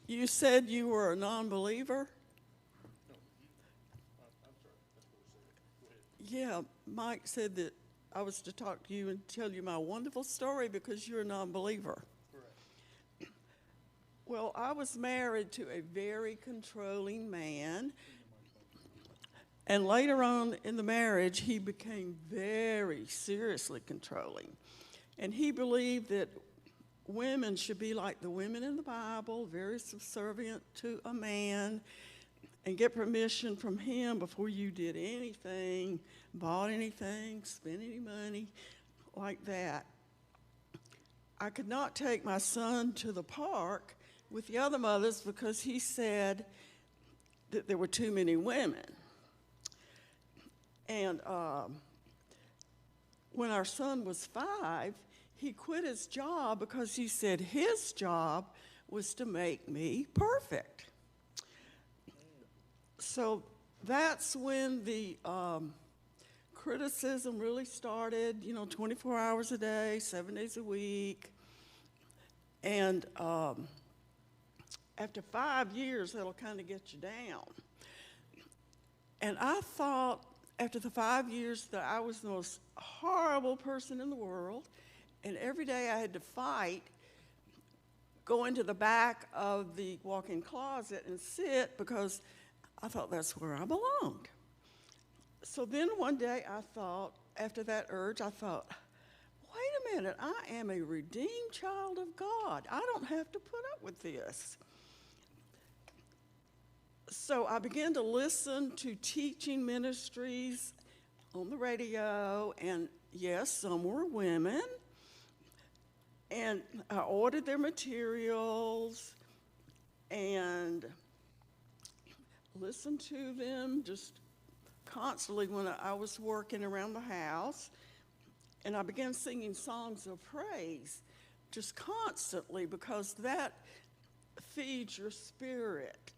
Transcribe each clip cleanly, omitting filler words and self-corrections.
You said you were a non-believer? No, I'm sorry, that's what I said. Go ahead. Yeah, Mike said that I was to talk to you and tell you my wonderful story because you're a non-believer. Correct. Well, I was married to a very controlling man, and later on in the marriage, he became very seriously controlling. And he believed that women should be like the women in the Bible, very subservient to a man, and get permission from him before you did anything, bought anything, spent any money like that. I could not take my son to the park with the other mothers because he said that there were too many women. And when our son was 5, he quit his job because he said his job was to make me perfect. So that's when the criticism really started, 24 hours a day, 7 days a week. And after 5 years, that'll kind of get you down. And I thought after the 5 years that I was the most horrible person in the world, and every day I had to fight, go into the back of the walk-in closet and sit because I thought that's where I belonged. So then one day I thought, after that urge, I thought, wait a minute, I am a redeemed child of God. I don't have to put up with this. So I began to listen to teaching ministries on the radio, and yes, some were women. And I ordered their materials and listened to them just constantly when I was working around the house. And I began singing songs of praise just constantly because that feeds your spirit.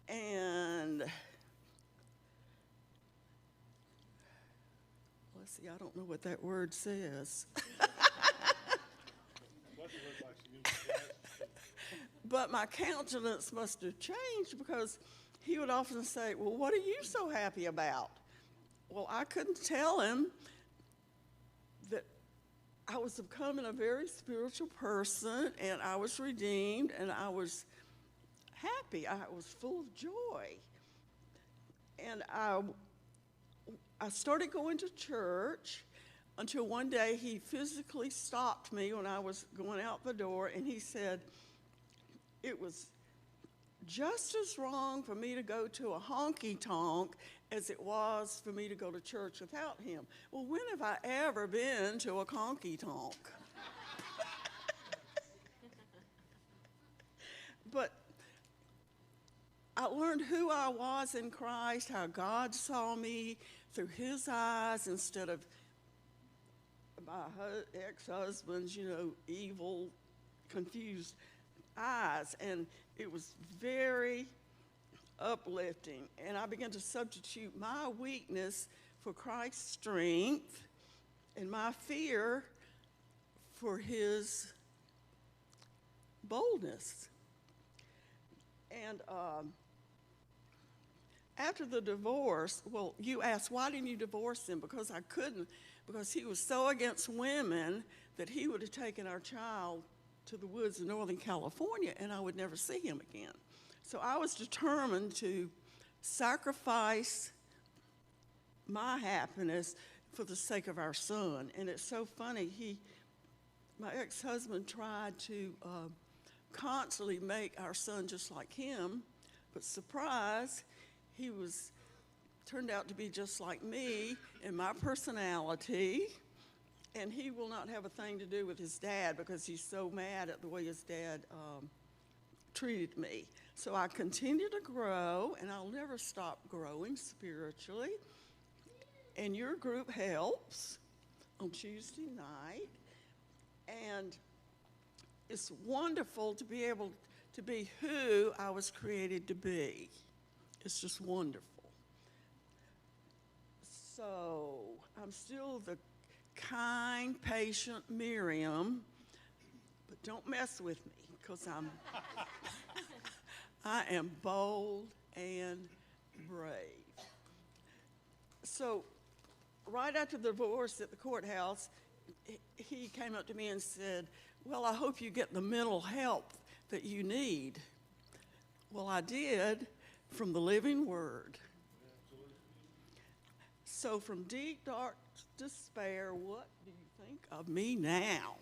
And let's see, I don't know what that word says. But my countenance must have changed because he would often say, well, what are you so happy about? Well, I couldn't tell him that I was becoming a very spiritual person, and I was redeemed, and I was happy. I was full of joy. And I started going to church until one day he physically stopped me when I was going out the door, and he said, it was just as wrong for me to go to a honky-tonk as it was for me to go to church without him. Well, when have I ever been to a honky-tonk? But I learned who I was in Christ, how God saw me through his eyes instead of my ex-husband's, evil, confused eyes. And it was very uplifting. And I began to substitute my weakness for Christ's strength and my fear for his boldness. And after the divorce, well, you asked, why didn't you divorce him? Because I couldn't, because he was so against women that he would have taken our child to the woods in Northern California, and I would never see him again. So I was determined to sacrifice my happiness for the sake of our son. And it's so funny, my ex-husband tried to constantly make our son just like him, but surprise, he turned out to be just like me in my personality. And he will not have a thing to do with his dad because he's so mad at the way his dad treated me. So I continue to grow, and I'll never stop growing spiritually. And your group helps on Tuesday night. And it's wonderful to be able to be who I was created to be. It's just wonderful. So I'm still the kind, patient Miriam, but don't mess with me because I am bold and brave. So right after the divorce at the courthouse, he came up to me and said, well, I hope you get the mental help that you need. Well, I did, from the living word. So from deep, dark despair, what do you think of me now?